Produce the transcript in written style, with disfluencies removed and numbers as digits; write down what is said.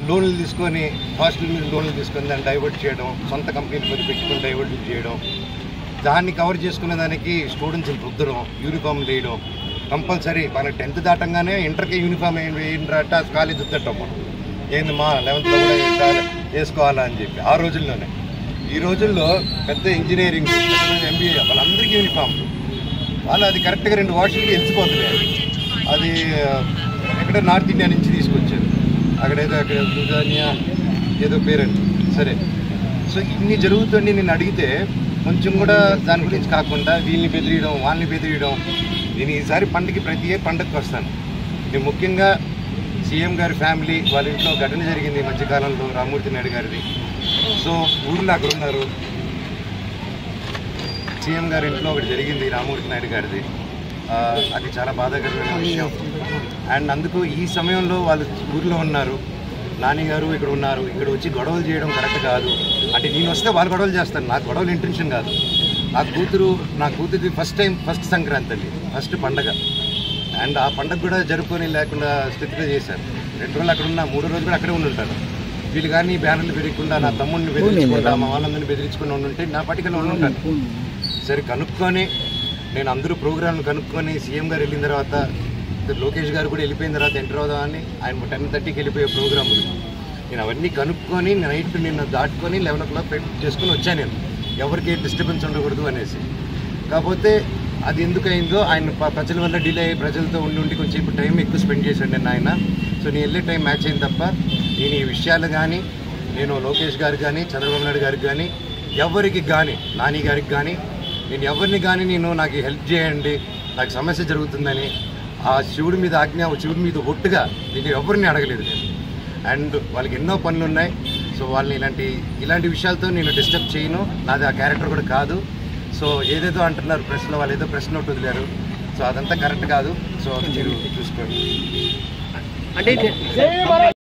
లోన్లు తీసుకొని హాస్టల్ మీద లోన్లు తీసుకొని దాన్ని డైవర్ట్ చేయడం, సొంత కంపెనీలు మీద పెట్టుకొని డైవర్ట్ చేయడం, దాన్ని కవర్ చేసుకునే దానికి స్టూడెంట్స్ని రుద్దడం, యూనిఫామ్ వేయడం కంపల్సరీ. మన 10th దాటంగానే ఇంటర్కి యూనిఫామ్ వేయండిరట కాలేజ్ వద్దటం ఏంది మా 11th కూడా వేసుకోవాలా అని చెప్పి ఆ రోజుల్లోనే. ఈ రోజుల్లో పెద్ద ఇంజనీరింగ్ MBA వాళ్ళందరికీ యూనిఫామ్, వాళ్ళు అది కరెక్ట్గా 2 వాషులకి వెలిసిపోతున్నాయి. అది ఎక్కడ నార్త్ ఇండియా నుంచి తీసుకొచ్చారు, అక్కడేదో ఏదో పేరండి సరే. సో ఇన్ని జరుగుతుంది. నేను అడిగితే కొంచెం కూడా దాని గురించి కాకుండా వీళ్ళని బెదిరియడం, వాళ్ళని బెదిరియడం. నేను ఈసారి ప్రతి ఏ పండుగకి వస్తాను. నేను ముఖ్యంగా సీఎం గారి ఫ్యామిలీ వాళ్ళ ఇంట్లో ఘటన జరిగింది ఈ మధ్యకాలంలో, రామ్మూర్తి నాయుడు గారిది. సో ఊళ్ళో అక్కడ ఉన్నారు, సీఎం గారి ఇంట్లో ఒకటి జరిగింది రామ్మూర్తి నాయుడు గారిది. అది చాలా బాధాకరమైన విషయం. అండ్ అందుకు ఈ సమయంలో వాళ్ళు ఊర్లో ఉన్నారు, నాని గారు ఇక్కడ ఉన్నారు. ఇక్కడ వచ్చి గొడవలు చేయడం కరెక్ట్ కాదు. అంటే నేను వస్తే వాళ్ళు గొడవలు చేస్తాను, నాకు గొడవలు ఇంటెన్షన్ కాదు. నా కూతురిది ఫస్ట్ సంక్రాంతి అండి, ఫస్ట్ పండగ. అండ్ ఆ పండగ కూడా జరుపుకొని లేకుండా స్థితిలో చేశారు. 2 రోజులు అక్కడ ఉన్నా, 3వ రోజు కూడా అక్కడే ఉంటారు. వీళ్ళు కానీ బ్యానర్లు పెరగకుండా, నా తమ్ముడిని బెదిరించకుండా, మా వాళ్ళందరినీ బెదిరించుకుని ఉండుంటే నా పట్టికలో ఉంటాను. సరే కనుక్కొని నేను అందరూ ప్రోగ్రాంలు కనుక్కొని సీఎం గారు వెళ్ళిన తర్వాత, లోకేష్ గారు కూడా వెళ్ళిపోయిన తర్వాత ఎంటర్ అవుదామని ఆయన 10:30కి వెళ్ళిపోయే ప్రోగ్రాములు నేను అవన్నీ కనుక్కొని నైట్ నిన్న దాటుకొని 11 o'clock చేసుకుని వచ్చాను. నేను ఎవరికి డిస్టర్బెన్స్ ఉండకూడదు అనేసి. కాకపోతే అది ఎందుకు అయిందో ఆయన ప్రజల వల్ల డిలే అయ్యి ప్రజలతో ఉండి కొంచెం ఇప్పుడు టైం ఎక్కువ స్పెండ్ చేశాడు నేను ఆయన. సో నేను వెళ్ళే టైం మ్యాచ్ అయింది తప్ప నేను ఈ విషయాలు కానీ, నేను లోకేష్ గారికి కానీ, చంద్రబాబు నాయుడు గారికి కానీ, ఎవరికి కానీ, నాని గారికి కానీ, నేను ఎవరిని కానీ నాకు హెల్ప్ చేయండి, నాకు సమస్య జరుగుతుందని ఆ శివుడి మీద ఆజ్ఞ, శివుడి మీద ఒట్టుగా నేను ఎవరిని అడగలేదు నేను. అండ్ వాళ్ళకి ఎన్నో పనులు ఉన్నాయి. సో వాళ్ళని ఇలాంటి విషయాలతో నేను డిస్టర్బ్ చేయను, నాది ఆ క్యారెక్టర్ కూడా కాదు. సో ఏదేదో అంటున్నారు ప్రెస్లో, వాళ్ళు ఏదో ప్రెస్ నోట్ వదిలేరు. సో అదంతా కరెక్ట్ కాదు. సో మీరు చూసుకోండి.